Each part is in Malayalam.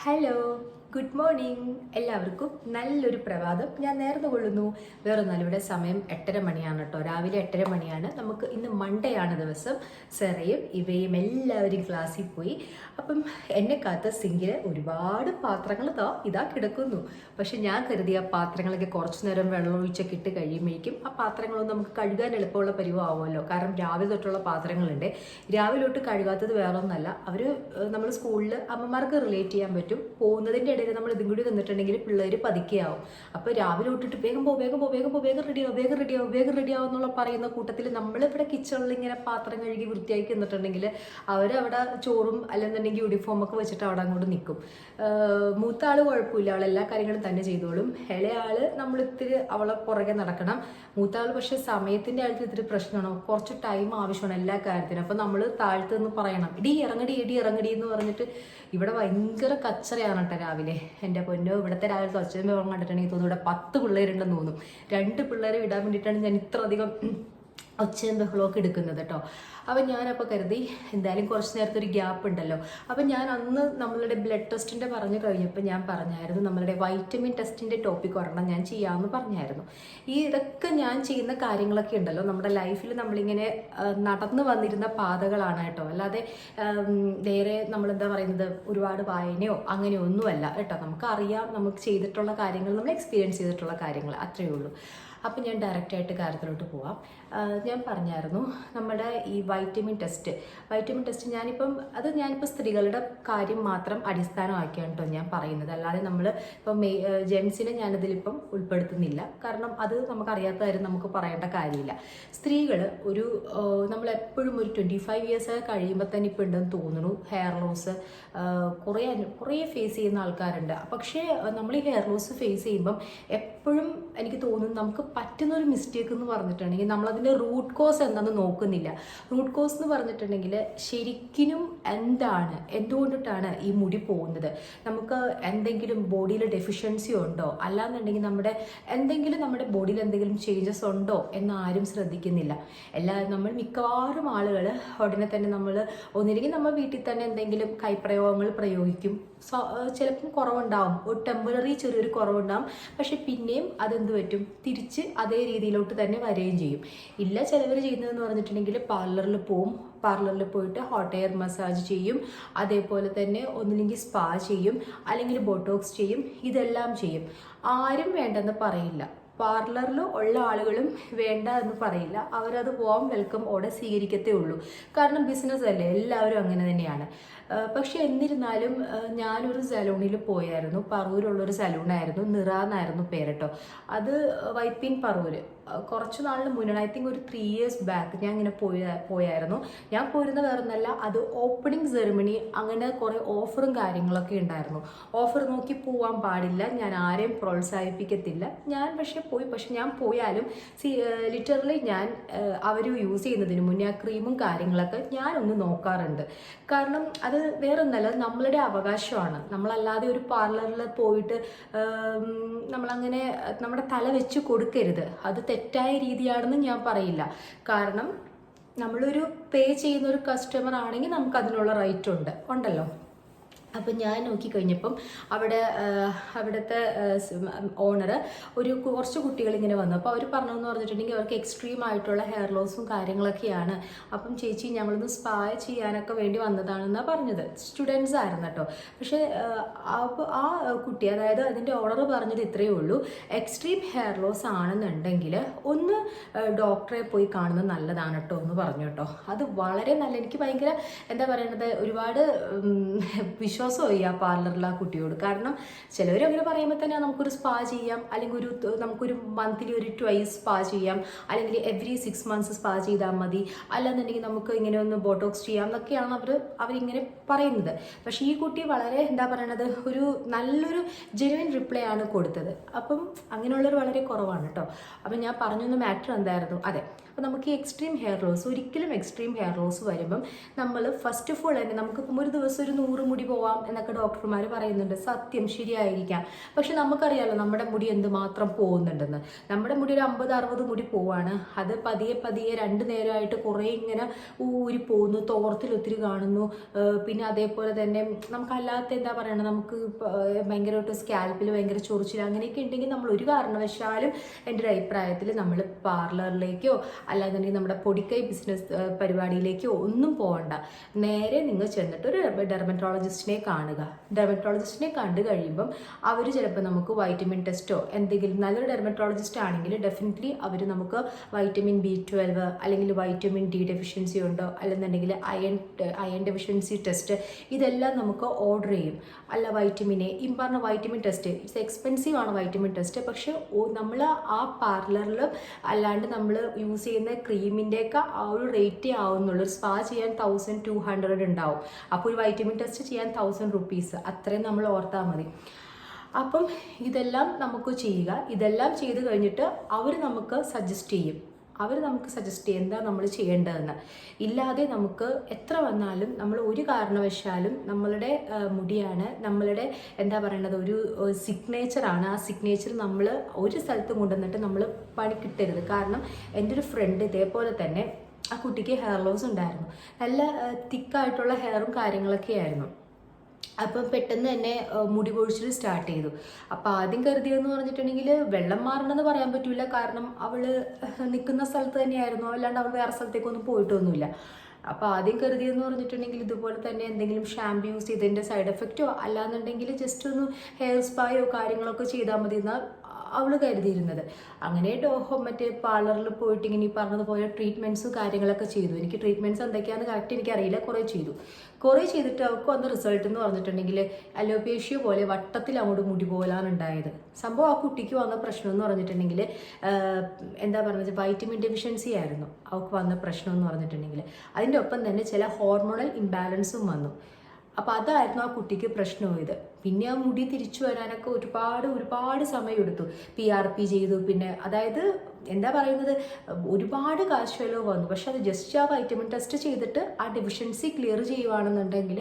Hello, good morning. എല്ലാവർക്കും നല്ലൊരു പ്രഭാതം. ഞാൻ നേർന്നു കൊള്ളുന്നു. വേറൊന്നല്ല, ഇവിടെ സമയം 8:30 മണിയാണ് കേട്ടോ. രാവിലെ 8:30 മണിയാണ്. നമുക്ക് ഇന്ന് മൺഡേ ആണ് ദിവസം. സെറയും ഇവയും എല്ലാവരും ക്ലാസ്സിൽ പോയി. അപ്പം എന്നെ കാത്ത സിങ്കിൽ ഒരുപാട് പാത്രങ്ങൾ ഇതാ കിടക്കുന്നു. പക്ഷെ ഞാൻ കരുതിയ പാത്രങ്ങളൊക്കെ കുറച്ചു നേരം വെള്ളം ഒഴിച്ചൊക്കെ ഇട്ട് കഴിയുമ്പോഴേക്കും ആ പാത്രങ്ങളൊന്നും നമുക്ക് കഴുകാൻ എളുപ്പമുള്ള പരിവാകുമല്ലോ. കാരണം രാവിലെ തൊട്ടുള്ള പാത്രങ്ങളുണ്ട്. രാവിലെ തൊട്ട് കഴുകാത്തത് വേറൊന്നല്ല, നമ്മൾ സ്കൂളിൽ അമ്മമാർക്ക് റിലേറ്റ് ചെയ്യാൻ പറ്റും. പോകുന്നതിൻ്റെ ഇടയിൽ നമ്മൾ ഇതും കൂടി നിന്നിട്ടുണ്ടെങ്കിൽ പിള്ളേർ പതുക്കെയാവും. അപ്പോൾ രാവിലെ തൊട്ടിട്ട് വേഗം പോ വേഗം പോ വേഗം പോ വേഗം റെഡിയാവും വേഗം റെഡിയാവും വേഗം റെഡിയാവും എന്നുള്ള പറയുന്ന കൂട്ടത്തിൽ നമ്മളിവിടെ കിച്ചണിൽ ഇങ്ങനെ പാത്രം കഴുകി വൃത്തിയാക്കി നിന്നിട്ടുണ്ടെങ്കിൽ അവരവിടെ ചോറും അല്ലെന്നുണ്ടെങ്കിൽ യൂണിഫോമൊക്കെ വെച്ചിട്ട് അവിടെ അങ്ങോട്ട് നിൽക്കും. മൂത്ത ആൾ കുഴപ്പമില്ല, അവൾ എല്ലാ കാര്യങ്ങളും തന്നെ ചെയ്തോളും. ഇളയ ആള് നമ്മളിത്തിരി അവളെ പുറകെ നടക്കണം. മൂത്ത ആൾ പക്ഷെ സമയത്തിൻ്റെ കാര്യത്തിൽ ഇത്തിരി പ്രശ്നമാണ്. കുറച്ച് ടൈം ആവശ്യമാണ് എല്ലാ കാര്യത്തിനും. അപ്പം നമ്മൾ താഴ്ത്തു നിന്ന് പറയണം, ഇടി ഇറങ്ങടി എന്ന് പറഞ്ഞിട്ട്. ഇവിടെ ഭയങ്കര കച്ചറയാണ് കേട്ടോ രാവിലെ. എൻ്റെ പൊന്നോ, ഇവിടുത്തെ രാവിലത്തെ ഒച്ചയും കണ്ടിട്ടുണ്ടെങ്കിൽ തോന്നുന്നു ഇവിടെ 10 പിള്ളേരുണ്ടെന്ന് തോന്നും. 2 പിള്ളേരെ വിടാൻ വേണ്ടിയിട്ടാണ് ഞാൻ ഇത്ര അധികം ഒച്ചയും ബഹളമൊക്കെ എടുക്കുന്നത് കേട്ടോ. അപ്പം ഞാനപ്പോൾ കരുതി എന്തായാലും കുറച്ച് നേരത്തെ ഒരു ഗ്യാപ്പ് ഉണ്ടല്ലോ. അപ്പം ഞാൻ അന്ന് നമ്മളുടെ ബ്ലഡ് ടെസ്റ്റിൻ്റെ പറഞ്ഞു കഴിഞ്ഞപ്പോൾ ഞാൻ പറഞ്ഞായിരുന്നു നമ്മളുടെ വൈറ്റമിൻ ടെസ്റ്റിൻ്റെ ടോപ്പിക് ഒരെണ്ണം ഞാൻ ചെയ്യാമെന്ന് പറഞ്ഞായിരുന്നു. ഇതൊക്കെ ഞാൻ ചെയ്യുന്ന കാര്യങ്ങളൊക്കെ ഉണ്ടല്ലോ നമ്മുടെ ലൈഫിൽ നമ്മളിങ്ങനെ നടന്നു വന്നിരുന്ന പാതകളാണ് കേട്ടോ. അല്ലാതെ വേറെ നമ്മളെന്താ പറയുന്നത് ഒരുപാട് വായനയോ അങ്ങനെയോ ഒന്നുമല്ല കേട്ടോ. നമുക്കറിയാം, നമുക്ക് ചെയ്തിട്ടുള്ള കാര്യങ്ങൾ, നമ്മൾ എക്സ്പീരിയൻസ് ചെയ്തിട്ടുള്ള കാര്യങ്ങൾ, അത്രയേ ഉള്ളൂ. അപ്പം ഞാൻ ഡയറക്റ്റായിട്ട് കാര്യത്തിലോട്ട് പോവാം. ഞാൻ പറഞ്ഞായിരുന്നു നമ്മുടെ ഈ വൈറ്റമിൻ ടെസ്റ്റ് ഞാനിപ്പോൾ സ്ത്രീകളുടെ കാര്യം മാത്രം അടിസ്ഥാനമാക്കിയാണ് കേട്ടോ ഞാൻ പറയുന്നത്. അല്ലാതെ നമ്മൾ ഇപ്പം ജെൻസിനെ ഞാനതിലിപ്പം ഉൾപ്പെടുത്തുന്നില്ല. കാരണം അത് നമുക്കറിയാത്ത കാര്യം നമുക്ക് പറയേണ്ട കാര്യമില്ല. സ്ത്രീകൾ നമ്മളെപ്പോഴും ഒരു 25 ഇയേഴ്സ് കഴിയുമ്പോൾ തന്നെ ഇപ്പം ഉണ്ടെന്ന് തോന്നുന്നു ഹെയർ ലോസ് കുറേ ഫേസ് ചെയ്യുന്ന ആൾക്കാരുണ്ട്. പക്ഷേ നമ്മൾ ഈ ഹെയർ ലോസ് ഫേസ് ചെയ്യുമ്പം എപ്പോഴും എനിക്ക് തോന്നുന്നു നമുക്ക് പറ്റുന്നൊരു മിസ്റ്റേക്ക് എന്ന് പറഞ്ഞിട്ടുണ്ടെങ്കിൽ നമ്മളതിൻ്റെ റൂട്ട് കോസ് എന്താണെന്ന് നോക്കുന്നില്ല. റൂട്ട് കോസ് എന്ന് പറഞ്ഞിട്ടുണ്ടെങ്കിൽ ശരിക്കും എന്തുകൊണ്ടിട്ടാണ് ഈ മുടി പോകുന്നത്, നമുക്ക് എന്തെങ്കിലും ബോഡിയിൽ ഡെഫിഷ്യൻസി ഉണ്ടോ, അല്ലാന്നുണ്ടെങ്കിൽ നമ്മുടെ ബോഡിയിൽ എന്തെങ്കിലും ചേഞ്ചസ് ഉണ്ടോ എന്ന് ആരും ശ്രദ്ധിക്കുന്നില്ല. നമ്മൾ മിക്കവാറും ആളുകൾ ഉടനെ തന്നെ ഒന്നില്ലെങ്കിൽ നമ്മൾ വീട്ടിൽ തന്നെ എന്തെങ്കിലും കൈപ്രയോഗങ്ങൾ പ്രയോഗിക്കും. ചിലപ്പം കുറവുണ്ടാവും, ഒരു ടെമ്പററി ചെറിയൊരു കുറവുണ്ടാവും. പക്ഷെ പിന്നെയും അതെന്ത് പറ്റും, തിരിച്ച് അതേ രീതിയിലോട്ട് തന്നെ വരികയും ചെയ്യും. ഇല്ല, ചിലവർ ചെയ്യുന്നതെന്ന് പറഞ്ഞിട്ടുണ്ടെങ്കിൽ പാർലറിൽ പോയിട്ട് ഹോട്ട് എയർ മസാജ് ചെയ്യും. അതേപോലെ തന്നെ ഒന്നില്ലെങ്കിൽ സ്പാ ചെയ്യും, അല്ലെങ്കിൽ ബോട്ടോക്സ് ചെയ്യും. ഇതെല്ലാം ചെയ്യും. ആരും വേണ്ടെന്ന് പറയില്ല. പാർലറിൽ ഉള്ള ആളുകളും വേണ്ട എന്ന് പറയില്ല. അവരത് വാം വെൽക്കം ഓടെ സ്വീകരിക്കത്തേ ഉള്ളൂ. കാരണം ബിസിനസ് അല്ലേ, എല്ലാവരും അങ്ങനെ തന്നെയാണ്. പക്ഷെ എന്നിരുന്നാലും ഞാനൊരു സലൂണിൽ പോയായിരുന്നു. പറൂരുള്ളൊരു സലൂണായിരുന്നു, നിറ എന്നായിരുന്നു പേരട്ടോ. അത് വൈപ്പിൻ പറൂര്. കുറച്ച് നാളിന് മുന്നേ, ഐ തിങ്ക് ഒരു 3 years ബാക്ക് ഞാൻ ഇങ്ങനെ പോയായിരുന്നു. ഞാൻ പോയിരുന്ന വേറൊന്നല്ല, അത് ഓപ്പണിംഗ് സെറിമണി, അങ്ങനെ കുറേ ഓഫറും കാര്യങ്ങളൊക്കെ ഉണ്ടായിരുന്നു. ഓഫർ നോക്കി പോവാൻ പാടില്ല, ഞാൻ ആരെയും പ്രോത്സാഹിപ്പിക്കത്തില്ല. പക്ഷെ ഞാൻ പോയാലും ലിറ്ററലി ഞാൻ അവർ യൂസ് ചെയ്യുന്നതിന് മുന്നേ ആ ക്രീമും കാര്യങ്ങളൊക്കെ ഞാനൊന്ന് നോക്കാറുണ്ട്. കാരണം അത് വേറൊന്നല്ല, നമ്മളുടെ അവകാശമാണ്. നമ്മളല്ലാതെ ഒരു പാർലറിൽ പോയിട്ട് നമ്മളങ്ങനെ നമ്മുടെ തല വെച്ച് കൊടുക്കരുത്. അത് തെറ്റായ രീതിയാണെന്ന് ഞാൻ പറയില്ല. കാരണം നമ്മളൊരു പേ ചെയ്യുന്ന ഒരു കസ്റ്റമർ ആണെങ്കിൽ നമുക്ക് അതിനുള്ള റൈറ്റ് ഉണ്ടല്ലോ. അപ്പം ഞാൻ നോക്കിക്കഴിഞ്ഞപ്പം അവിടുത്തെ ഓണർ കുറച്ച് കുട്ടികളിങ്ങനെ വന്നു. അപ്പോൾ അവർ പറഞ്ഞതെന്ന് പറഞ്ഞിട്ടുണ്ടെങ്കിൽ അവർക്ക് എക്സ്ട്രീം ആയിട്ടുള്ള ഹെയർ ലോസും കാര്യങ്ങളൊക്കെയാണ്. അപ്പം ചേച്ചി ഞങ്ങളൊന്ന് സ്പാ ചെയ്യാനൊക്കെ വേണ്ടി വന്നതാണെന്നാണ് പറഞ്ഞത്. സ്റ്റുഡൻസ് ആയിരുന്നു കേട്ടോ. പക്ഷേ ആ കുട്ടി, അതായത് അതിൻ്റെ ഓണർ പറഞ്ഞത് ഇത്രയേ ഉള്ളൂ, എക്സ്ട്രീം ഹെയർ ലോസ് ആണെന്നുണ്ടെങ്കിൽ ഒന്ന് ഡോക്ടറെ പോയി കാണുന്നത് നല്ലതാണ് കേട്ടോ എന്ന് പറഞ്ഞു കേട്ടോ. അത് വളരെ നല്ല, എനിക്ക് ഭയങ്കര എന്താ പറയണത്, ഒരുപാട് വിശ്വാസമായി ആ പാർലറിൽ ആ കുട്ടിയോട്. കാരണം ചിലവർ അങ്ങനെ പറയുമ്പോൾ തന്നെ നമുക്കൊരു സ്പാ ചെയ്യാം, അല്ലെങ്കിൽ നമുക്കൊരു മന്ത്ലി ഒരു 2 സ്പാ ചെയ്യാം, അല്ലെങ്കിൽ എവറി 6 months സ്പാ ചെയ്താൽ മതി, അല്ലാന്നുണ്ടെങ്കിൽ നമുക്ക് ഇങ്ങനെ ഒന്ന് ബോട്ടോക്സ് ചെയ്യാം എന്നൊക്കെയാണ് അവരിങ്ങനെ പറയുന്നത്. പക്ഷേ ഈ കുട്ടി വളരെ എന്താ പറയണത്, ഒരു നല്ലൊരു ജെനുവിൻ റിപ്ലൈ ആണ് കൊടുത്തത്. അപ്പം അങ്ങനെയുള്ളവർ വളരെ കുറവാണ് കേട്ടോ. അപ്പം ഞാൻ പറഞ്ഞൊന്ന് മാറ്റർ എന്തായിരുന്നു, അതെ, അപ്പോൾ നമുക്ക് ഈ എക്സ്ട്രീം ഹെയർ ലോസ്, ഒരിക്കലും എക്സ്ട്രീം ഹെയർ ലോസ് വരുമ്പം നമ്മൾ ഫസ്റ്റ് ഓഫ് ഓൾ തന്നെ നമുക്കിപ്പം ഒരു ദിവസം ഒരു 100 മുടി പോവാം എന്നൊക്കെ ഡോക്ടർമാർ പറയുന്നുണ്ട്. സത്യം, ശരിയായിരിക്കാം. പക്ഷെ നമുക്കറിയാമല്ലോ നമ്മുടെ മുടി എന്തുമാത്രം പോകുന്നുണ്ടെന്ന്. നമ്മുടെ മുടി ഒരു 50-60 മുടി പോവാണ്. അത് പതിയെ പതിയെ 2 നേരമായിട്ട് കുറേ ഇങ്ങനെ ഊരി പോകുന്നു, തോർത്തിൽ ഒത്തിരി കാണുന്നു. പിന്നെ അതേപോലെ തന്നെ നമുക്കല്ലാത്ത എന്താ പറയണത്, നമുക്ക് ഭയങ്കരമായിട്ട് സ്കാൽപ്പിൽ ഭയങ്കര ചൊറിച്ചിൽ അങ്ങനെയൊക്കെ ഉണ്ടെങ്കിൽ നമ്മൾ ഒരു കാരണവശാലും എൻ്റെ ഒരു അഭിപ്രായത്തിൽ നമ്മൾ പാർലറിലേക്കോ അല്ലാന്നുണ്ടെങ്കിൽ നമ്മുടെ പൊടിക്കൈ ബിസിനസ് പരിപാടിയിലേക്കോ ഒന്നും പോകണ്ട. നേരെ നിങ്ങൾ ചെന്നിട്ട് ഒരു ഡെർമറ്റോളജിസ്റ്റിനെ കാണുക. ഡെർമറ്റോളജിസ്റ്റിനെ കണ്ടു കഴിയുമ്പം അവർ ചിലപ്പോൾ നമുക്ക് വൈറ്റമിൻ ടെസ്റ്റോ എന്തെങ്കിലും, നല്ലൊരു ഡെർമറ്റോളജിസ്റ്റ് ആണെങ്കിൽ ഡെഫിനറ്റ്ലി അവർ നമുക്ക് വൈറ്റമിൻ B12 അല്ലെങ്കിൽ വൈറ്റമിൻ D ഡെഫിഷ്യൻസി ഉണ്ടോ അല്ലെന്നുണ്ടെങ്കിൽ അയൺ ഡെഫിഷ്യൻസി ടെസ്റ്റ് ഇതെല്ലാം നമുക്ക് ഓർഡർ ചെയ്യും. അല്ല വൈറ്റമിൻ എ ഈ പറഞ്ഞ വൈറ്റമിൻ ടെസ്റ്റ് ഇറ്റ്സ് എക്സ്പെൻസീവ് ആണ് വൈറ്റമിൻ ടെസ്റ്റ്. പക്ഷെ നമ്മൾ ആ പാർലറിൽ അല്ലാണ്ട് നമ്മൾ യൂസ് ചെയ്യുന്ന ക്രീമിൻ്റെയൊക്കെ ആ ഒരു റേറ്റേ ആവുന്നുള്ളൂ. ഒരു സ്പാ ചെയ്യാൻ 1200 ഉണ്ടാവും. അപ്പോൾ ഒരു വൈറ്റമിൻ ടെസ്റ്റ് ചെയ്യാൻ 1000 റുപ്പീസ്, അത്രയും നമ്മൾ ഓർത്താൽ മതി. അപ്പം ഇതെല്ലാം നമുക്ക് ചെയ്യുക. ഇതെല്ലാം ചെയ്ത് കഴിഞ്ഞിട്ട് അവർ നമുക്ക് സജസ്റ്റ് ചെയ്യും എന്താ നമ്മൾ ചെയ്യേണ്ടതെന്ന്. ഇല്ലാതെ നമുക്ക് എത്ര വന്നാലും നമ്മൾ ഒരു കാരണവശാലും നമ്മളുടെ മുടിയാണ്, നമ്മളുടെ എന്താ പറയണത്, ഒരു സിഗ്നേച്ചറാണ്. ആ സിഗ്നേച്ചർ നമ്മൾ ഒരു സ്ഥലത്തും കൊണ്ടുവന്നിട്ട് നമ്മൾ പണി കിട്ടരുത്. കാരണം എൻ്റെ ഒരു ഫ്രണ്ട് ഇതേപോലെ തന്നെ ആ കുട്ടിക്ക് ഹെയർ ലോസ് ഉണ്ടായിരുന്നു. നല്ല തിക്കായിട്ടുള്ള ഹെയറും കാര്യങ്ങളൊക്കെ ആയിരുന്നു. അപ്പം പെട്ടെന്ന് തന്നെ മുടി പൊഴിച്ചിൽ സ്റ്റാർട്ട് ചെയ്തു. അപ്പം ആദ്യം കരുതിയെന്ന് പറഞ്ഞിട്ടുണ്ടെങ്കിൽ വെള്ളം മാറണമെന്ന് പറയാൻ പറ്റില്ല. കാരണം അവൾ നിൽക്കുന്ന സ്ഥലത്ത് തന്നെയായിരുന്നു, അല്ലാണ്ട് അവൾ വേറെ സ്ഥലത്തേക്കൊന്നും പോയിട്ടൊന്നുമില്ല. അപ്പോൾ ആദ്യം കരുതിയെന്ന് പറഞ്ഞിട്ടുണ്ടെങ്കിൽ ഇതുപോലെ തന്നെ എന്തെങ്കിലും ഷാമ്പു യൂസ് ചെയ്തതിൻ്റെ സൈഡ് എഫക്റ്റോ അല്ലാന്നുണ്ടെങ്കിൽ ജസ്റ്റ് ഒന്ന് ഹെയർ സ്പായോ കാര്യങ്ങളൊക്കെ ചെയ്താൽ മതി എന്നാൽ അവൾ കരുതിയിരുന്നത്. അങ്ങനെ മറ്റേ പാർലറിൽ പോയിട്ട് ഇങ്ങനെ ഈ പറഞ്ഞതുപോലെ ട്രീറ്റ്മെൻറ്റ്സും കാര്യങ്ങളൊക്കെ ചെയ്തു. എനിക്ക് ട്രീറ്റ്മെൻറ്റ്സ് എന്തൊക്കെയാണെന്ന് കറക്റ്റ് എനിക്കറിയില്ല. കുറേ ചെയ്തിട്ട് അവർക്ക് വന്ന റിസൾട്ട് എന്ന് പറഞ്ഞിട്ടുണ്ടെങ്കിൽ അലോപേഷ്യ പോലെ വട്ടത്തിൽ അങ്ങോട്ട് മുടി പോലാണ് ഉണ്ടായത്. സംഭവം ആ കുട്ടിക്ക് വന്ന പ്രശ്നം എന്ന് പറഞ്ഞിട്ടുണ്ടെങ്കിൽ എന്താ പറയുന്നത്, വൈറ്റമിൻ ഡെഫിഷ്യൻസി ആയിരുന്നു അവൾക്ക് വന്ന പ്രശ്നം എന്ന് പറഞ്ഞിട്ടുണ്ടെങ്കിൽ. അതിൻ്റെ ഒപ്പം തന്നെ ചില ഹോർമോണൽ ഇംബാലൻസും വന്നു. അപ്പോൾ അതായിരുന്നു ആ കുട്ടിക്ക് പ്രശ്നമായത്. പിന്നെ ആ മുടി തിരിച്ചു വരാനൊക്കെ ഒരുപാട് സമയം എടുത്തു. PRP ചെയ്തു. പിന്നെ അതായത് എന്താ പറയുന്നത്, ഒരുപാട് കാശ് ചിലവ് വന്നു. പക്ഷെ അത് ജസ്റ്റ് ആ വൈറ്റമിൻ ടെസ്റ്റ് ചെയ്തിട്ട് ആ ഡെഫിഷ്യൻസി ക്ലിയർ ചെയ്യുവാണെന്നുണ്ടെങ്കിൽ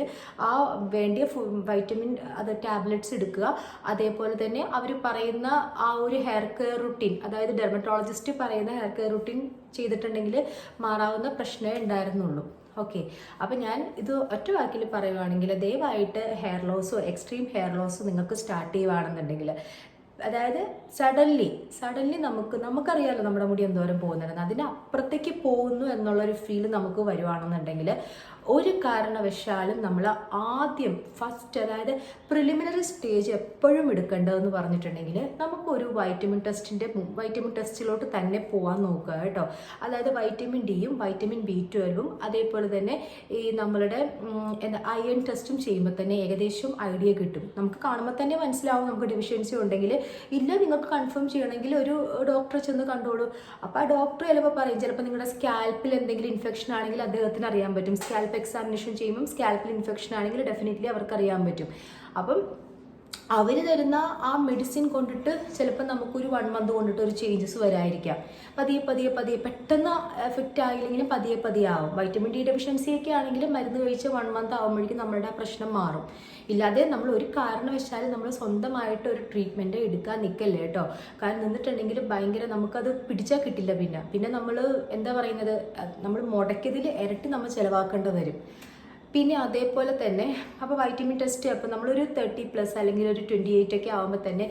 ആ വേണ്ടിയ വൈറ്റമിൻ അത് ടാബ്ലറ്റ്സ് എടുക്കുക. അതേപോലെ തന്നെ അവർ പറയുന്ന ആ ഒരു ഹെയർ കെയർ റുട്ടീൻ, അതായത് ഡെർമറ്റോളജിസ്റ്റ് പറയുന്ന ഹെയർ കെയർ റുട്ടീൻ ചെയ്തിട്ടുണ്ടെങ്കിൽ മാറാവുന്ന പ്രശ്നമേ ഉണ്ടായിരുന്നുള്ളൂ. ഓക്കെ, അപ്പം ഞാൻ ഇത് ഒറ്റ വാക്കിൽ പറയുവാണെങ്കിൽ ദയവായിട്ട് ഹെയർ ലോസോ എക്സ്ട്രീം ഹെയർ ലോസോ നിങ്ങൾക്ക് സ്റ്റാർട്ട് ചെയ്യുകയാണെന്നുണ്ടെങ്കിൽ, അതായത് സഡൻലി നമുക്കറിയാമല്ലോ നമ്മുടെ മുടി എന്തോരം പോകുന്നുണ്ടെന്ന്, അതിനപ്പുറത്തേക്ക് പോകുന്നു എന്നുള്ളൊരു ഫീൽ നമുക്ക് വരുവാണെന്നുണ്ടെങ്കിൽ ഒരു കാരണവശാലും നമ്മൾ ആദ്യം ഫസ്റ്റ് പ്രിലിമിനറി സ്റ്റേജ് എപ്പോഴും എടുക്കേണ്ടതെന്ന് പറഞ്ഞിട്ടുണ്ടെങ്കിൽ നമുക്കൊരു വൈറ്റമിൻ ടെസ്റ്റിലോട്ട് തന്നെ പോകാൻ നോക്കുക കേട്ടോ. അതായത് വൈറ്റമിൻ ഡിയും വൈറ്റമിൻ B12 അതേപോലെ തന്നെ ഈ നമ്മളുടെ അയൺ ടെസ്റ്റും ചെയ്യുമ്പോൾ തന്നെ ഏകദേശം ഐഡിയ കിട്ടും. നമുക്ക് കാണുമ്പോൾ തന്നെ മനസ്സിലാവും നമുക്ക് ഡെഫിഷ്യൻസി ഉണ്ടെങ്കിൽ. ഇല്ല, നിങ്ങൾക്ക് കൺഫേം ചെയ്യണമെങ്കിൽ ഒരു ഡോക്ടറെ ചെന്ന് കണ്ടോളൂ. അപ്പോൾ ആ ഡോക്ടർ ചിലപ്പോൾ പറയും, ചിലപ്പോൾ നിങ്ങളുടെ സ്കാൽപ്പിൽ എന്തെങ്കിലും ഇൻഫെക്ഷൻ ആണെങ്കിൽ അദ്ദേഹത്തിന് അറിയാൻ പറ്റും. സ്കാൽപ്പ് എക്സാമിനേഷൻ ചെയ്യുമ്പം സ്കാൽപ്പിൽ ഇൻഫെക്ഷൻ ആണെങ്കിൽ ഡെഫിനറ്റ്ലി അവർക്ക് അറിയാൻ പറ്റും. അപ്പം അവർ തരുന്ന ആ മെഡിസിൻ കൊണ്ടിട്ട് ചിലപ്പോൾ നമുക്കൊരു 1 മന്ത് കൊണ്ടിട്ട് ഒരു ചേഞ്ചസ് വരായിരിക്കാം. പതിയെ പെട്ടെന്ന് എഫക്റ്റ് ആയില്ലെങ്കിലും പതിയെ ആവും. വൈറ്റമിൻ D ഡെഫിഷ്യൻസി ഒക്കെ ആണെങ്കിൽ മരുന്ന് കഴിച്ച് 1 മന്ത് ആകുമ്പോഴേക്കും നമ്മളുടെ ആ പ്രശ്നം മാറും. ഇല്ലാതെ നമ്മൾ ഒരു കാരണവശാലും നമ്മൾ സ്വന്തമായിട്ട് ഒരു ട്രീറ്റ്മെൻറ്റ് എടുക്കാൻ നിൽക്കല്ലേ കേട്ടോ. കാരണം നിന്നിട്ടുണ്ടെങ്കിൽ ഭയങ്കര നമുക്കത് പിടിച്ചാൽ കിട്ടില്ല. പിന്നെ നമ്മൾ എന്താ പറയുന്നത്, നമ്മൾ മുടക്കിയതിൽ ഇരട്ടി നമ്മൾ ചിലവാക്കേണ്ടി വരും. പിന്നെ അതേപോലെ തന്നെ അപ്പോൾ വൈറ്റമിൻ ടെസ്റ്റ് അപ്പോൾ നമ്മളൊരു 30+ അല്ലെങ്കിൽ ഒരു 28 ഒക്കെ ആകുമ്പോൾ തന്നെ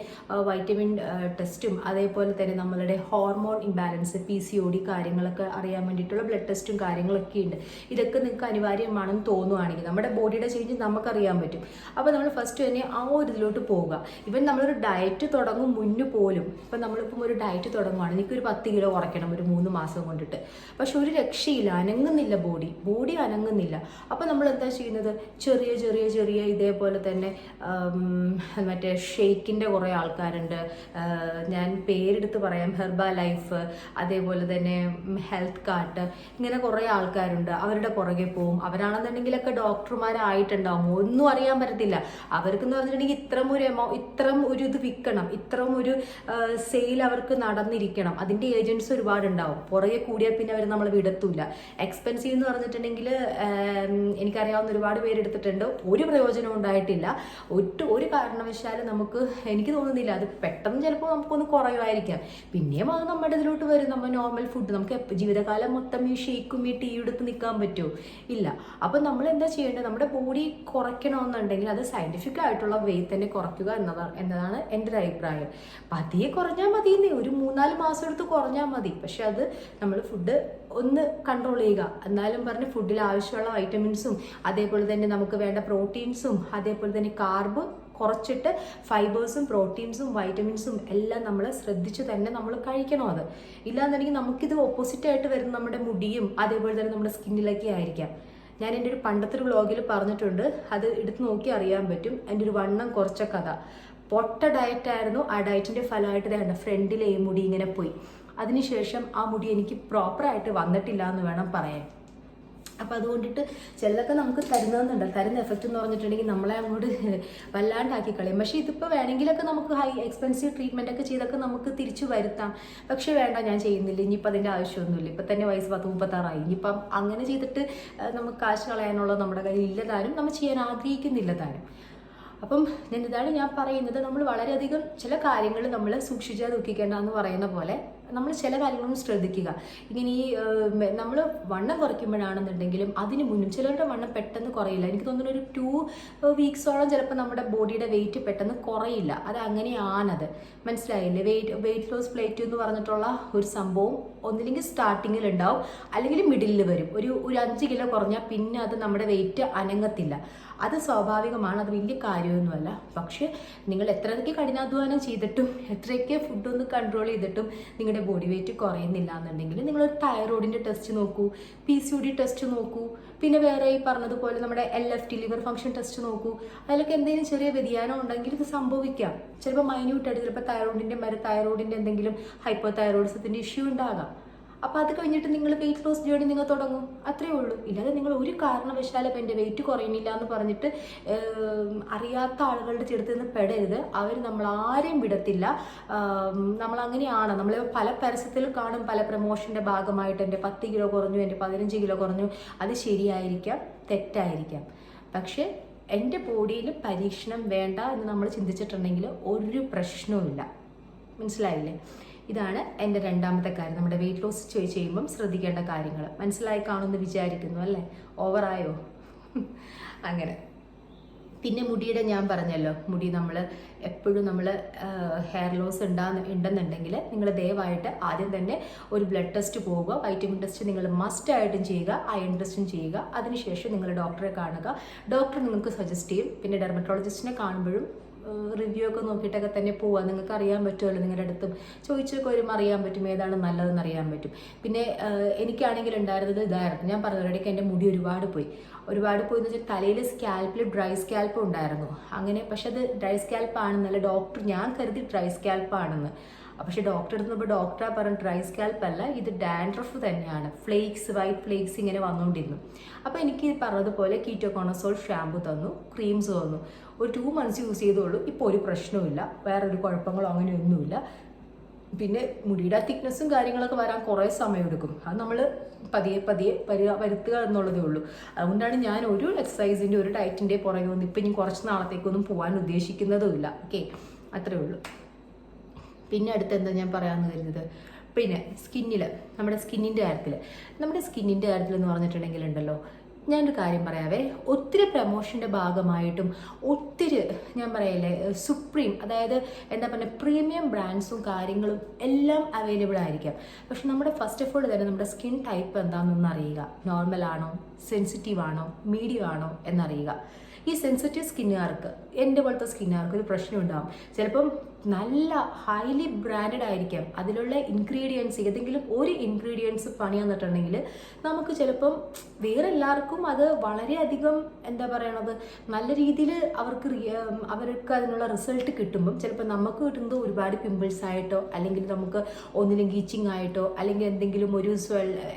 വൈറ്റമിൻ ടെസ്റ്റും അതേപോലെ തന്നെ നമ്മളുടെ ഹോർമോൺ ഇംബാലൻസ് PCOD കാര്യങ്ങളൊക്കെ അറിയാൻ വേണ്ടിയിട്ടുള്ള ബ്ലഡ് ടെസ്റ്റും കാര്യങ്ങളൊക്കെ ഉണ്ട്. ഇതൊക്കെ നിങ്ങൾക്ക് അനിവാര്യമാണെന്ന് തോന്നുവാണെങ്കിൽ നമ്മുടെ ബോഡിയുടെ ചേഞ്ച് നമുക്കറിയാൻ പറ്റും. അപ്പോൾ നമ്മൾ ഫസ്റ്റ് തന്നെ ആ ഒരു ഇതിലോട്ട് പോവുക. ഇവൻ നമ്മളൊരു ഡയറ്റ് തുടങ്ങും മുന്നേ പോലും, ഇപ്പം നമ്മളിപ്പം ഒരു ഡയറ്റ് തുടങ്ങുവാണ്, എനിക്കൊരു 10 കിലോ കുറയ്ക്കണം ഒരു 3 മാസം കൊണ്ടിട്ട്. പക്ഷെ ഒരു രക്ഷയില്ല, അനങ്ങുന്നില്ല, ബോഡി അനങ്ങുന്നില്ല. അപ്പോൾ നമ്മൾ നമ്മളെന്താ ചെയ്യുന്നത്, ചെറിയ ചെറിയ ചെറിയ ഇതേപോലെ തന്നെ മറ്റേ ഷെയ്ക്കിൻ്റെ കുറേ ആൾക്കാരുണ്ട്. ഞാൻ പേരെടുത്ത് പറയാം, ഹെർബ ലൈഫ്, അതേപോലെ തന്നെ ഹെൽത്ത് കാർട്ട്, ഇങ്ങനെ കുറേ ആൾക്കാരുണ്ട്. അവരുടെ പുറകെ പോവും. അവരാണെന്നുണ്ടെങ്കിലൊക്കെ ഡോക്ടർമാരായിട്ടുണ്ടാവും, ഒന്നും അറിയാൻ പറ്റത്തില്ല. അവർക്കെന്ന് പറഞ്ഞിട്ടുണ്ടെങ്കിൽ ഇത്രം ഒരു ഇത് വിൽക്കണം, ഇത്രം ഒരു സെയിൽ അവർക്ക് നടന്നിരിക്കണം. അതിൻ്റെ ഏജൻസ് ഒരുപാടുണ്ടാവും. പുറകെ കൂടിയാൽ പിന്നെ അവർ നമ്മൾ വിടത്തൂല. എക്സ്പെൻസീവ് എന്ന് പറഞ്ഞിട്ടുണ്ടെങ്കിൽ എനിക്കറിയാവുന്ന ഒരുപാട് പേരെടുത്തിട്ടുണ്ട്, ഒരു പ്രയോജനം ഉണ്ടായിട്ടില്ല. ഒരു കാരണവശാലും എനിക്ക് തോന്നുന്നില്ല അത് പെട്ടെന്ന് ചിലപ്പോൾ നമുക്കൊന്ന് കുറയുമായിരിക്കാം. പിന്നെയും അത് നമ്മുടെ ഇതിലോട്ട് വരും. നമ്മൾ നോർമൽ ഫുഡ്, നമുക്ക് ജീവിതകാലം മൊത്തം ഈ ഷേക്കും ഈ ടീ എടുത്ത് നിൽക്കാൻ പറ്റുമോ? ഇല്ല. അപ്പം നമ്മൾ എന്താ ചെയ്യേണ്ടത്, നമ്മുടെ ബോഡി കുറയ്ക്കണമെന്നുണ്ടെങ്കിൽ അത് സയൻറ്റിഫിക് ആയിട്ടുള്ള വെയിറ്റ് തന്നെ കുറയ്ക്കുക എന്നതാണ് എൻ്റെ ഒരു അഭിപ്രായം. പതിയെ കുറഞ്ഞാൽ മതി, ഒരു 3-4 മാസം എടുത്ത് കുറഞ്ഞാൽ മതി. പക്ഷെ അത് നമ്മൾ ഫുഡ് ഒന്ന് കൺട്രോൾ ചെയ്യുക. എന്നാലും പറഞ്ഞ് ഫുഡിൽ ആവശ്യമുള്ള വൈറ്റമിൻസും അതേപോലെ തന്നെ നമുക്ക് വേണ്ട പ്രോട്ടീൻസും അതേപോലെ തന്നെ കാർബ് കുറച്ചിട്ട് ഫൈബേഴ്സും പ്രോട്ടീൻസും വൈറ്റമിൻസും എല്ലാം നമ്മൾ ശ്രദ്ധിച്ച് തന്നെ നമ്മൾ കഴിക്കണം. അത് ഇല്ലാന്നുണ്ടെങ്കിൽ നമുക്കിത് ഓപ്പോസിറ്റായിട്ട് വരുന്ന നമ്മുടെ മുടിയും അതേപോലെ തന്നെ നമ്മുടെ സ്കിന്നിലൊക്കെ ആയിരിക്കാം. ഞാൻ എൻ്റെ ഒരു പണ്ടത്തെ ഒരു വ്ളോഗിൽ പറഞ്ഞിട്ടുണ്ട്, അത് എടുത്ത് നോക്കി അറിയാൻ പറ്റും. എൻ്റെ ഒരു വണ്ണം കുറച്ച കഥ. പൊട്ട ഡയറ്റായിരുന്നു. ആ ഡയറ്റിൻ്റെ ഫലമായിട്ട് വേണ്ട ഫ്രണ്ടിലെ ഈ മുടി ഇങ്ങനെ പോയി. അതിനുശേഷം ആ മുടി എനിക്ക് പ്രോപ്പറായിട്ട് വന്നിട്ടില്ല എന്ന് വേണം പറയാൻ. അപ്പം അതുകൊണ്ടിട്ട് ചിലതൊക്കെ നമുക്ക് തരുന്ന എഫക്റ്റ് എന്ന് പറഞ്ഞിട്ടുണ്ടെങ്കിൽ നമ്മളെ അങ്ങോട്ട് വല്ലാണ്ടാക്കി കളയും. പക്ഷേ ഇതിപ്പോൾ വേണമെങ്കിലൊക്കെ നമുക്ക് ഹൈ എക്സ്പെൻസീവ് ട്രീറ്റ്മെൻ്റ് ഒക്കെ ചെയ്തൊക്കെ നമുക്ക് തിരിച്ചു വരുത്താം. പക്ഷേ വേണ്ട, ഞാൻ ചെയ്യുന്നില്ല, ഇനിയിപ്പോൾ അതിൻ്റെ ആവശ്യമൊന്നുമില്ല. ഇപ്പം തന്നെ വയസ്സ് 36 ഇനിയിപ്പം അങ്ങനെ ചെയ്തിട്ട് നമുക്ക് കാശ് കളയാനുള്ളത് നമ്മുടെ കയ്യിൽ ഇല്ലതാനും നമ്മൾ ചെയ്യാൻ ആഗ്രഹിക്കുന്നില്ല താനും. അപ്പം ഇതാണ് ഞാൻ പറയുന്നത്, നമ്മൾ വളരെയധികം ചില കാര്യങ്ങൾ നമ്മൾ സൂക്ഷിച്ചാൽ ദുഃഖിക്കേണ്ട എന്ന് പറയുന്ന പോലെ നമ്മൾ ചില കാര്യങ്ങളും ശ്രദ്ധിക്കുക. ഇങ്ങനെ ഈ നമ്മൾ വണ്ണം കുറയ്ക്കുമ്പോഴാണെന്നുണ്ടെങ്കിലും അതിന് മുന്നും ചിലരുടെ വണ്ണം പെട്ടെന്ന് കുറയില്ല. എനിക്ക് തോന്നുന്നു ഒരു 2 വീക്സോളം ചിലപ്പോൾ നമ്മുടെ ബോഡിയുടെ വെയിറ്റ് പെട്ടെന്ന് കുറയില്ല. അത് അങ്ങനെയാണത്, മനസ്സിലായില്ലേ? വെയിറ്റ് ലോസ് പ്ലേറ്റ് എന്ന് പറഞ്ഞിട്ടുള്ള ഒരു സംഭവം ഒന്നില്ലെങ്കിൽ സ്റ്റാർട്ടിങ്ങിൽ ഉണ്ടാവും, അല്ലെങ്കിൽ മിഡിലിൽ വരും. ഒരു 5 കിലോ കുറഞ്ഞാൽ പിന്നെ അത് നമ്മുടെ വെയിറ്റ് അനങ്ങത്തില്ല. അത് സ്വാഭാവികമാണ്, അത് വലിയ കാര്യമൊന്നുമല്ല. പക്ഷേ നിങ്ങൾ എത്രയൊക്കെ കഠിനാധ്വാനം ചെയ്തിട്ടും എത്രയൊക്കെ ഫുഡൊന്ന് കൺട്രോൾ ചെയ്തിട്ടും നിങ്ങളുടെ ബോഡി വെയിറ്റ് കുറയുന്നില്ല എന്നുണ്ടെങ്കിൽ നിങ്ങളൊരു തൈറോയിഡിൻ്റെ ടെസ്റ്റ് നോക്കൂ, PCOD ടെസ്റ്റ് നോക്കൂ, പിന്നെ വേറെ ഈ പറഞ്ഞതുപോലെ നമ്മുടെ LFT ലിവർ ഫംഗ്ഷൻ ടെസ്റ്റ് നോക്കൂ. അതിലൊക്കെ എന്തെങ്കിലും ചെറിയ വ്യതിയാനം ഉണ്ടെങ്കിൽ ഇത് സംഭവിക്കാം. ചിലപ്പോൾ മൈന്യൂട്ടായിട്ട് ചിലപ്പോൾ തൈറോയിഡിൻ്റെ എന്തെങ്കിലും ഹൈപ്പോ തൈറോയിഡിസത്തിൻ്റെ ഇഷ്യൂ ഉണ്ടാകാം. അപ്പോൾ അത് കഴിഞ്ഞിട്ട് നിങ്ങൾ വെയിറ്റ് ലോസ് ജേർണി നിങ്ങൾ തുടങ്ങും, അത്രയേ ഉള്ളൂ. ഇല്ലാതെ നിങ്ങൾ ഒരു കാരണവശാലും ഇപ്പം എൻ്റെ വെയിറ്റ് കുറയുന്നില്ല എന്ന് പറഞ്ഞിട്ട് അറിയാത്ത ആളുകളുടെ ചെടുത്ത് നിന്ന് പെടരുത്. അവർ നമ്മളാരെയും വിടത്തില്ല. നമ്മളങ്ങനെയാണ്, നമ്മൾ പല പരസ്യത്തിൽ കാണും, പല പ്രമോഷൻ്റെ ഭാഗമായിട്ട് എൻ്റെ 10 കിലോ കുറഞ്ഞു, എൻ്റെ 15 കിലോ കുറഞ്ഞു. അത് ശരിയായിരിക്കാം, തെറ്റായിരിക്കാം. പക്ഷേ എൻ്റെ ബോഡിയിൽ പരീക്ഷണം വേണ്ട എന്ന് നമ്മൾ ചിന്തിച്ചിട്ടുണ്ടെങ്കിൽ ഒരു പ്രശ്നവുമില്ല. മനസ്സിലായില്ലേ? ഇതാണ് എൻ്റെ രണ്ടാമത്തെ കാര്യം, നമ്മുടെ വെയിറ്റ് ലോസ് ചെയ്യുമ്പം ശ്രദ്ധിക്കേണ്ട കാര്യങ്ങൾ. മനസ്സിലായി കാണുമെന്ന് വിചാരിക്കുന്നു അല്ലേ? ഓവറായോ? അങ്ങനെ. പിന്നെ മുടിയുടെ ഞാൻ പറഞ്ഞല്ലോ, മുടി നമ്മൾ എപ്പോഴും ഹെയർ ലോസ് ഉണ്ടെന്നുണ്ടെങ്കിൽ നിങ്ങൾ ദയവായിട്ട് ആദ്യം തന്നെ ഒരു ബ്ലഡ് ടെസ്റ്റ് പോവുക. വൈറ്റമിൻ ടെസ്റ്റ് നിങ്ങൾ മസ്റ്റായിട്ടും ചെയ്യുക, അയൺ ടെസ്റ്റും ചെയ്യുക. അതിനുശേഷം നിങ്ങൾ ഡോക്ടറെ കാണുക. ഡോക്ടർ നിങ്ങൾക്ക് സജസ്റ്റ് ചെയ്യും. പിന്നെ ഡെർമറ്റോളജിസ്റ്റിനെ കാണുമ്പോഴും റിവ്യൂ ഒക്കെ നോക്കിയിട്ടൊക്കെ തന്നെ പോവുക. നിങ്ങൾക്ക് അറിയാൻ പറ്റുമല്ലോ, നിങ്ങളുടെ അടുത്തും ചോദിച്ചൊക്കെ വരുമ്പോൾ അറിയാൻ പറ്റും ഏതാണ് നല്ലതെന്ന് അറിയാൻ പറ്റും. പിന്നെ എനിക്കാണെങ്കിൽ ഉണ്ടായിരുന്നത് ഇതായിരുന്നു, ഞാൻ പറഞ്ഞിടയ്ക്ക് എൻ്റെ മുടി ഒരുപാട് പോയി എന്ന് വെച്ചാൽ തലയിൽ സ്കാൽപ്പിൽ ഡ്രൈ സ്കാൽപ്പ് ഉണ്ടായിരുന്നു. അങ്ങനെ പക്ഷെ അത് ഡ്രൈ സ്കാൽപ്പ് ആണെന്നല്ല, ഞാൻ കരുതി ഡ്രൈ സ്കാൽപ്പ് ആണെന്ന്. പക്ഷെ ഡോക്ടർ എടുത്തപ്പോൾ ഡോക്ടറെ പറഞ്ഞു ഡ്രൈ സ്കാൽപ്പ് അല്ല, ഇത് ഡാൻഡ്രഫ് തന്നെയാണ്, വൈറ്റ് ഫ്ലേക്സ് ഇങ്ങനെ വന്നുകൊണ്ടിരുന്നു. അപ്പോൾ എനിക്ക് പറഞ്ഞതുപോലെ കീറ്റോകോണസോൾ ഷാമ്പു തന്നു, ക്രീംസ് തന്നു. ഒരു 2 മന്ത്സ് യൂസ് ചെയ്തോളൂ. ഇപ്പോൾ ഒരു പ്രശ്നവുമില്ല, വേറൊരു കുഴപ്പങ്ങളോ അങ്ങനെയൊന്നുമില്ല. പിന്നെ മുടിയുടെ തിക്നെസ്സും കാര്യങ്ങളൊക്കെ വരാൻ കുറേ സമയമെടുക്കും. അത് നമ്മൾ പതിയെ വരുത്തുക എന്നുള്ളതേ ഉള്ളൂ. അതുകൊണ്ടാണ് ഞാൻ ഒരു എക്സസൈസിൻ്റെ ഒരു ഡയറ്റിൻ്റെ പുറകെ ഒന്നും ഇപ്പം ഇനി കുറച്ച് നാളത്തേക്കൊന്നും പോകാൻ ഉദ്ദേശിക്കുന്നതുമില്ല. ഓക്കെ, അത്രേ ഉള്ളൂ. പിന്നെ അടുത്ത് എന്താ ഞാൻ പറയാമെന്ന് കരുതുന്നത്, പിന്നെ നമ്മുടെ സ്കിന്നിൻ്റെ കാര്യത്തിൽ എന്ന് പറഞ്ഞിട്ടുണ്ടെങ്കിൽ ഉണ്ടല്ലോ, ഞാനൊരു കാര്യം പറയാവേ, ഒത്തിരി പ്രമോഷൻ്റെ ഭാഗമായിട്ടും ഒത്തിരി ഞാൻ പറയല്ലേ സുപ്രീം, അതായത് എന്താ പറയുക, പ്രീമിയം ബ്രാൻഡ്സും കാര്യങ്ങളും എല്ലാം അവൈലബിൾ ആയിരിക്കാം. പക്ഷെ നമ്മുടെ ഫസ്റ്റ് ഓഫ് ഓൾ തന്നെ നമ്മുടെ സ്കിൻ ടൈപ്പ് എന്താണെന്നൊന്ന് അറിയുക. നോർമൽ ആണോ, സെൻസിറ്റീവ് ആണോ, മീഡിയം ആണോ എന്നറിയുക. ഈ സെൻസിറ്റീവ് സ്കിന്നുകാർക്ക്, എൻ്റെ പോലത്തെ സ്കിന്നുകാർക്ക് ഒരു പ്രശ്നം ഉണ്ടാകും. ചിലപ്പം നല്ല ഹൈലി ബ്രാൻഡഡ് ആയിരിക്കാം, അതിലുള്ള ഇൻഗ്രീഡിയൻസ് ഏതെങ്കിലും ഒരു ഇൻഗ്രീഡിയൻസ് പണി വന്നിട്ടുണ്ടെങ്കിൽ നമുക്ക് ചിലപ്പം വേറെ എല്ലാവർക്കും അത് വളരെയധികം എന്താ പറയണത് നല്ല രീതിയിൽ അവർക്ക് അതിനുള്ള റിസൾട്ട് കിട്ടുമ്പം ചിലപ്പോൾ നമുക്ക് കിട്ടുന്നത് ഒരുപാട് പിമ്പിൾസ് ആയിട്ടോ അല്ലെങ്കിൽ നമുക്ക് ഒന്നില്ലെങ്കിൽ ഈച്ചിങ് ആയിട്ടോ അല്ലെങ്കിൽ എന്തെങ്കിലും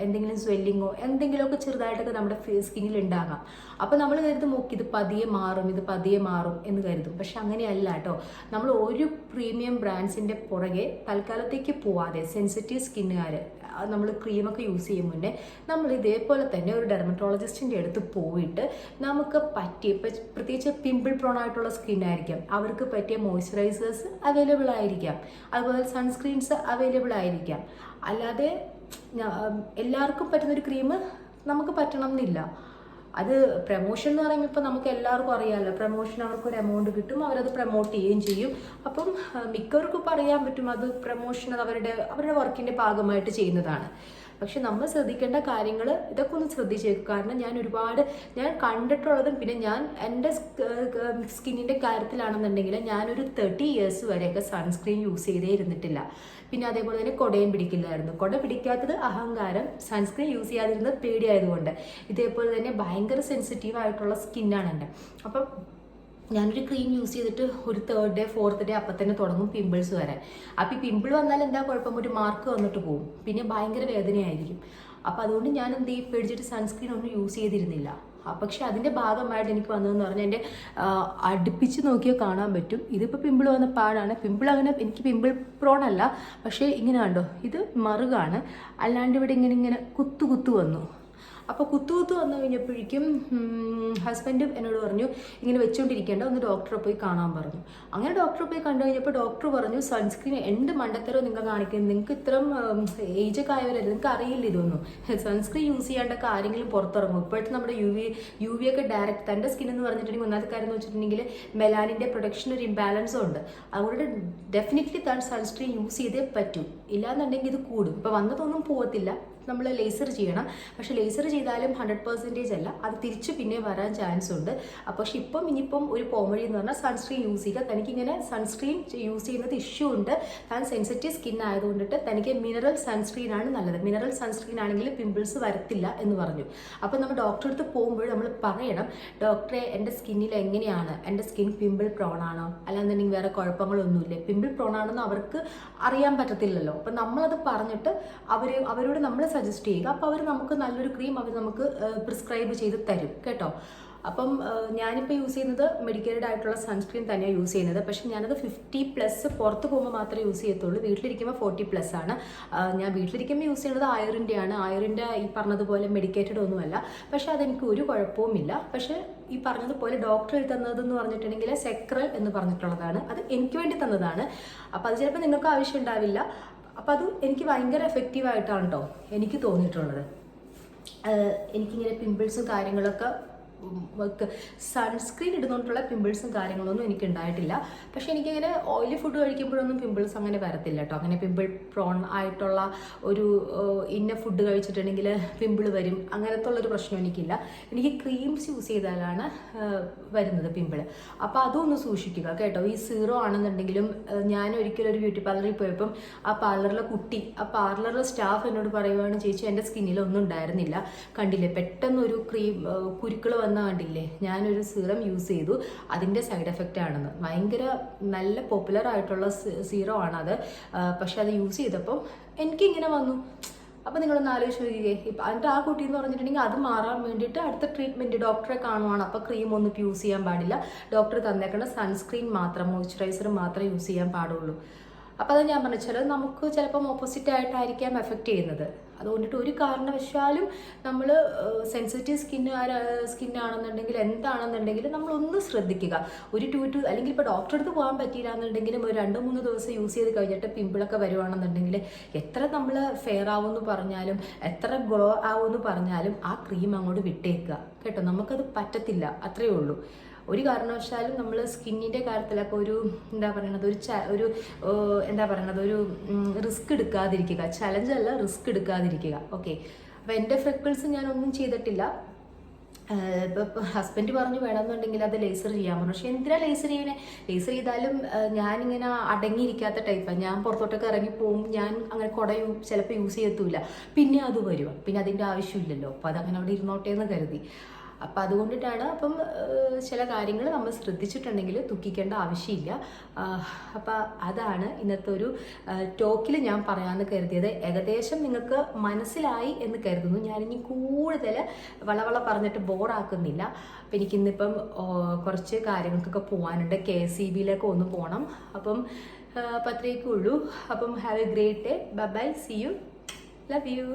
എന്തെങ്കിലും സ്വെല്ലിങ്ങോ എന്തെങ്കിലുമൊക്കെ ചെറുതായിട്ടൊക്കെ നമ്മുടെ സ്കിന്നിൽ ഉണ്ടാകാം. അപ്പോൾ നമ്മൾ കരുതും നോക്കി ഇത് പതിയെ മാറും എന്ന് കരുതും. പക്ഷെ അങ്ങനെയല്ല കേട്ടോ. നമ്മൾ ഒരു പ്രീമിയം ബ്രാൻഡ്സിൻ്റെ പുറകെ തൽക്കാലത്തേക്ക് പോവാതെ സെൻസിറ്റീവ് സ്കിന്നുകാർ നമ്മൾ ക്രീമൊക്കെ യൂസ് ചെയ്യും മുന്നേ നമ്മൾ ഇതേപോലെ തന്നെ ഒരു ഡെർമറ്റോളജിസ്റ്റിൻ്റെ അടുത്ത് പോയിട്ട് നമുക്ക് പറ്റിയ, ഇപ്പം പ്രത്യേകിച്ച് പിമ്പിൾ പ്രോൺ ആയിട്ടുള്ള സ്കിന്നായിരിക്കാം, അവർക്ക് പറ്റിയ മോയ്സ്ചറൈസേഴ്സ് അവൈലബിൾ ആയിരിക്കാം, അതുപോലെ സൺസ്ക്രീൻസ് അവൈലബിൾ ആയിരിക്കാം. അല്ലാതെ എല്ലാവർക്കും പറ്റുന്നൊരു ക്രീം നമുക്ക് പറ്റണം എന്നില്ല. അത് പ്രമോഷൻ എന്ന് പറയുമ്പോൾ ഇപ്പോൾ നമുക്ക് എല്ലാവർക്കും അറിയാമല്ലോ, പ്രമോഷൻ അവർക്കൊരു എമൗണ്ട് കിട്ടും, അവരത് പ്രൊമോട്ട് ചെയ്യുകയും ചെയ്യും. അപ്പം മിക്കവർക്കും ഇപ്പോൾ അറിയാൻ പറ്റും അത് പ്രമോഷൻ അവരുടെ വർക്കിൻ്റെ ഭാഗമായിട്ട് ചെയ്യുന്നതാണ്. പക്ഷെ നമ്മൾ ശ്രദ്ധിക്കേണ്ട കാര്യങ്ങൾ ഇതൊക്കെ ഒന്ന് ശ്രദ്ധിച്ചേക്കും. കാരണം ഞാൻ കണ്ടിട്ടുള്ളതും പിന്നെ ഞാൻ എൻ്റെ സ്കിന്നിൻ്റെ കാര്യത്തിലാണെന്നുണ്ടെങ്കിൽ ഞാനൊരു 30 years വരെയൊക്കെ സൺസ്ക്രീൻ യൂസ് ചെയ്തേ ഇരുന്നിട്ടില്ല. പിന്നെ അതേപോലെ തന്നെ കുടയും പിടിക്കില്ലായിരുന്നു. കുട പിടിക്കാത്തത് അഹങ്കാരം, സൺസ്ക്രീൻ യൂസ് ചെയ്യാതിരുന്നത് പേടിയായതുകൊണ്ട്. ഇതേപോലെ തന്നെ ഭയങ്കര സെൻസിറ്റീവ് ആയിട്ടുള്ള സ്കിന്നാണ് എൻ്റെ. അപ്പം ഞാനൊരു ക്രീം യൂസ് ചെയ്തിട്ട് ഒരു 3rd day 4th day അപ്പം തന്നെ തുടങ്ങും പിമ്പിൾസ് വരാൻ. അപ്പം ഈ പിമ്പിൾ വന്നാൽ എന്താ കുഴപ്പം, ഒരു മാർക്ക് വന്നിട്ട് പോകും, പിന്നെ ഭയങ്കര വേദനയായിരിക്കും. അപ്പം അതുകൊണ്ട് ഞാൻ എന്ത് ചെയ്യും, പേടിച്ചിട്ട് സൺസ്ക്രീൻ ഒന്നും യൂസ് ചെയ്തിരുന്നില്ല. പക്ഷെ അതിൻ്റെ ഭാഗമായിട്ട് എനിക്ക് വന്നതെന്ന് പറഞ്ഞാൽ എൻ്റെ അടുപ്പിച്ച് നോക്കിയാൽ കാണാൻ പറ്റും. ഇതിപ്പോൾ പിമ്പിൾ വന്ന പാടാണ്. പിമ്പിൾ അങ്ങനെ എനിക്ക് പിമ്പിൾ പ്രോൺ അല്ല, പക്ഷേ ഇങ്ങനെ കണ്ടോ, ഇത് മറുകാണ്. അല്ലാണ്ട് ഇവിടെ ഇങ്ങനെ കുത്തു വന്നു. അപ്പോൾ കുത്തു വന്നു കഴിഞ്ഞപ്പോഴേക്കും ഹസ്ബൻഡ് എന്നോട് പറഞ്ഞു ഇങ്ങനെ വെച്ചുകൊണ്ടിരിക്കേണ്ട, ഒന്ന് ഡോക്ടറെ പോയി കാണാൻ പറഞ്ഞു. അങ്ങനെ ഡോക്ടറെ പോയി കണ്ടു കഴിഞ്ഞപ്പോൾ ഡോക്ടർ പറഞ്ഞു സൺസ്ക്രീൻ എന്ത് മണ്ടത്തരോ നിങ്ങൾ കാണിക്കുന്നത്, നിങ്ങൾക്ക് ഇത്രയും ഏജൊക്കെ ആയവരല്ലേ, നിങ്ങൾക്ക് അറിയില്ല ഇതൊന്നും. സൺസ്ക്രീൻ യൂസ് ചെയ്യാണ്ടൊക്കെ ആരെങ്കിലും പുറത്തിറങ്ങും. ഇപ്പോഴത്തെ നമ്മുടെ യു വി ഒക്കെ ഡയറക്റ്റ് തൻ്റെ സ്കിൻ എന്ന് പറഞ്ഞിട്ടുണ്ടെങ്കിൽ ഒന്നാമത്തെ കാര്യം എന്ന് വെച്ചിട്ടുണ്ടെങ്കിൽ മെലാനിൻ്റെ പ്രൊഡക്ഷൻ ഒരു ഇംബാലൻസും ഉണ്ട്. അതുകൊണ്ട് ഡെഫിനറ്റ്ലി താൻ സൺസ്ക്രീൻ യൂസ് ചെയ്തേ പറ്റൂ, ഇല്ലാന്നുണ്ടെങ്കിൽ ഇത് കൂടും. ഇപ്പോൾ വന്നതൊന്നും പോകത്തില്ല, നമ്മൾ ലേസർ ചെയ്യണം. പക്ഷേ ലേസർ ചെയ്താലും 100% അല്ല, അത് തിരിച്ച് പിന്നെ വരാൻ ചാൻസ് ഉണ്ട്. പക്ഷേ ഇനിയിപ്പം ഒരു പോംവഴി എന്ന് പറഞ്ഞാൽ സൺസ്ക്രീൻ യൂസ് ചെയ്യുക. തനിക്കിങ്ങനെ സൺസ്ക്രീൻ യൂസ് ചെയ്യുന്നത് ഇഷ്യൂ ഉണ്ട്, താൻ സെൻസിറ്റീവ് സ്കിൻ ആയതുകൊണ്ടിട്ട് തനിക്ക് മിനറൽ സൺസ്ക്രീൻ ആണ് നല്ലത്. മിനറൽ സൺസ്ക്രീൻ ആണെങ്കിൽ പിമ്പിൾസ് വരത്തില്ല എന്ന് പറഞ്ഞു. അപ്പോൾ നമ്മൾ ഡോക്ടറെ അടുത്ത് പോകുമ്പോൾ നമ്മൾ പറയണം, ഡോക്ടറെ എൻ്റെ സ്കിന്നിൽ എങ്ങനെയാണ്, എൻ്റെ സ്കിൻ പിമ്പിൾ പ്രോൺ ആണോ അല്ലാന്നുണ്ടെങ്കിൽ വേറെ കുഴപ്പങ്ങളൊന്നുമില്ലേ. പിമ്പിൾ പ്രോൺ ആണെന്ന് അവർക്ക് അറിയാൻ പറ്റത്തില്ലല്ലോ. അപ്പം നമ്മളത് പറഞ്ഞിട്ട് അവരോട് നമ്മൾ സജസ്റ്റ് ചെയ്യുക. അപ്പോൾ അവർ നമുക്ക് നല്ലൊരു ക്രീം നമുക്ക് പ്രിസ്ക്രൈബ് ചെയ്ത് തരും കേട്ടോ. അപ്പം ഞാനിപ്പോൾ യൂസ് ചെയ്യുന്നത് മെഡിക്കേറ്റഡ് ആയിട്ടുള്ള സൺസ്ക്രീൻ തന്നെയാണ് യൂസ് ചെയ്യുന്നത്. പക്ഷേ ഞാനത് 50+ പുറത്ത് പോകുമ്പോൾ മാത്രമേ യൂസ് ചെയ്യത്തുള്ളൂ. വീട്ടിലിരിക്കുമ്പോൾ 40+ ആണ്. ഞാൻ വീട്ടിലിരിക്കുമ്പോൾ യൂസ് ചെയ്യുന്നത് ആയുറിൻ്റെ ഈ പറഞ്ഞതുപോലെ മെഡിക്കേറ്റഡ് ഒന്നുമല്ല. പക്ഷേ അതെനിക്ക് ഒരു കുഴപ്പവുമില്ല. പക്ഷേ ഈ പറഞ്ഞതുപോലെ ഡോക്ടർ തന്നതെന്ന് പറഞ്ഞിട്ടുണ്ടെങ്കിൽ സെക്രൽ എന്ന് പറഞ്ഞിട്ടുള്ളതാണ്. അത് എനിക്ക് വേണ്ടി തന്നതാണ്. അപ്പോൾ അത് ചിലപ്പോൾ നിങ്ങൾക്ക് ആവശ്യം ഉണ്ടാവില്ല. അപ്പോൾ അത് എനിക്ക് ഭയങ്കര എഫക്റ്റീവായിട്ടാണ് കേട്ടോ എനിക്ക് തോന്നിയിട്ടുള്ളത്. എനിക്കിങ്ങനെ പിമ്പിൾസും കാര്യങ്ങളൊക്കെ സൺസ്ക്രീൻ ഇടുന്നോണ്ടുള്ള പിമ്പിൾസും കാര്യങ്ങളൊന്നും എനിക്ക് ഉണ്ടായിട്ടില്ല. പക്ഷെ എനിക്കിങ്ങനെ ഓയിലി ഫുഡ് കഴിക്കുമ്പോഴൊന്നും പിമ്പിൾസ് അങ്ങനെ വരത്തില്ല കേട്ടോ. അങ്ങനെ പിമ്പിൾ പ്രോൺ ആയിട്ടുള്ള ഒരു ഇന്ന ഫുഡ് കഴിച്ചിട്ടുണ്ടെങ്കിൽ പിമ്പിൾ വരും അങ്ങനത്തെ ഉള്ളൊരു പ്രശ്നം എനിക്കില്ല. എനിക്ക് ക്രീംസ് യൂസ് ചെയ്താലാണ് വരുന്നത് പിമ്പിൾ. അപ്പോൾ അതൊന്ന് സൂക്ഷിക്കുക കേട്ടോ. ഈ സീറോ ആണെന്നുണ്ടെങ്കിലും ഞാൻ ഒരിക്കലും ഒരു ബ്യൂട്ടി പാർലറിൽ പോയപ്പം ആ പാർലറിലെ സ്റ്റാഫ് എന്നോട് പറയുവാണ്, ചേച്ചി എൻ്റെ സ്കിന്നിൽ ഒന്നും ഉണ്ടായിരുന്നില്ല, കണ്ടില്ലേ പെട്ടെന്നൊരു കുരുക്കൾ കണ്ടില്ലേ, ഞാനൊരു സീറം യൂസ് ചെയ്തു, അതിൻ്റെ സൈഡ് എഫക്റ്റ് ആണെന്ന്. ഭയങ്കര നല്ല പോപ്പുലർ ആയിട്ടുള്ള സീറം ആണത്. പക്ഷെ അത് യൂസ് ചെയ്തപ്പം എനിക്കിങ്ങനെ വന്നു. അപ്പം നിങ്ങളൊന്ന് ആലോചിച്ച് നോക്കിയേ. ഇപ്പം അതിൻ്റെ ആ കുട്ടി എന്ന് പറഞ്ഞിട്ടുണ്ടെങ്കിൽ അത് മാറാൻ വേണ്ടിയിട്ട് അടുത്ത ട്രീറ്റ്മെൻറ്റ് ഡോക്ടറെ കാണുവാണ്. അപ്പോൾ ക്രീം ഒന്നും യൂസ് ചെയ്യാൻ പാടില്ല, ഡോക്ടർ തന്നേക്കേണ്ട സൺസ്ക്രീൻ മാത്രം, മോയ്സ്ചറൈസർ മാത്രമേ യൂസ് ചെയ്യാൻ പാടുള്ളൂ. അപ്പോൾ അത് ഞാൻ പറഞ്ഞു, ചിലത് നമുക്ക് ചിലപ്പം ഓപ്പോസിറ്റ് ആയിട്ടായിരിക്കാം എഫക്റ്റ് ചെയ്യുന്നത്. അതുകൊണ്ടിട്ട് ഒരു കാരണവശാലും നമ്മൾ സെൻസിറ്റീവ് സ്കിന്നാണെന്നുണ്ടെങ്കിൽ എന്താണെന്നുണ്ടെങ്കിൽ നമ്മളൊന്ന് ശ്രദ്ധിക്കുക. ഒരു 2 അല്ലെങ്കിൽ ഇപ്പോൾ ഡോക്ടറെ അടുത്ത് പോകാൻ പറ്റിയില്ല എന്നുണ്ടെങ്കിലും ഒരു 2-3 ദിവസം യൂസ് ചെയ്ത് കഴിഞ്ഞിട്ട് പിമ്പിളൊക്കെ വരുവാണെന്നുണ്ടെങ്കിൽ എത്ര നമ്മൾ ഫെയർ ആവുമെന്ന് പറഞ്ഞാലും എത്ര ഗ്ലോ ആവുമെന്ന് പറഞ്ഞാലും ആ ക്രീം അങ്ങോട്ട് വിട്ടേക്കുക കേട്ടോ. നമുക്കത് പറ്റത്തില്ല, അത്രയേ ഉള്ളൂ. ഒരു കാരണവശാലും നമ്മൾ സ്കിന്നിൻ്റെ കാര്യത്തിലൊക്കെ ഒരു റിസ്ക് എടുക്കാതിരിക്കുക. ചലഞ്ചല്ല, റിസ്ക് എടുക്കാതിരിക്കുക. ഓക്കെ. അപ്പോൾ എൻ്റെ ഫ്രെക്കിൾസ് ഞാനൊന്നും ചെയ്തിട്ടില്ല. ഇപ്പം ഹസ്ബൻഡ് പറഞ്ഞു വേണമെന്നുണ്ടെങ്കിൽ അത് ലേസർ ചെയ്യാൻ പറഞ്ഞു. പക്ഷെ എന്തിനാ ലേസർ ചെയ്യണേ? ലേസർ ചെയ്താലും ഞാനിങ്ങനെ അടങ്ങിയിരിക്കാത്ത ടൈപ്പാണ്. ഞാൻ പുറത്തോട്ടൊക്കെ ഇറങ്ങി പോവും, ഞാൻ അങ്ങനെ കുട ചിലപ്പോൾ യൂസ് ചെയ്യത്തൂല, പിന്നെ അത് വരും, പിന്നെ അതിൻ്റെ ആവശ്യമില്ലല്ലോ, അപ്പം അതങ്ങനെ അവിടെ ഇരുന്നോട്ടെ എന്ന് കരുതി. അപ്പം അതുകൊണ്ടിട്ടാണ്. അപ്പം ചില കാര്യങ്ങൾ നമ്മൾ ശ്രദ്ധിച്ചിട്ടുണ്ടെങ്കിൽ ദുഃഖിക്കേണ്ട ആവശ്യമില്ല. അപ്പം അതാണ് ഇന്നത്തെ ഒരു ടോക്കിൽ ഞാൻ പറയാമെന്ന് കരുതിയത്. ഏകദേശം നിങ്ങൾക്ക് മനസ്സിലായി എന്ന് കരുതുന്നു. ഞാനിനി കൂടുതൽ വളവള പറഞ്ഞിട്ട് ബോറാക്കുന്നില്ല. അപ്പം എനിക്കിന്നിപ്പം കുറച്ച് കാര്യങ്ങൾക്കൊക്കെ പോകാനുണ്ട്. KSEBയിലൊക്കെ ഒന്ന് പോകണം. അപ്പം അത്രയൊക്കെ ഉള്ളൂ. അപ്പം have a great day. Bye bye, see you, love U.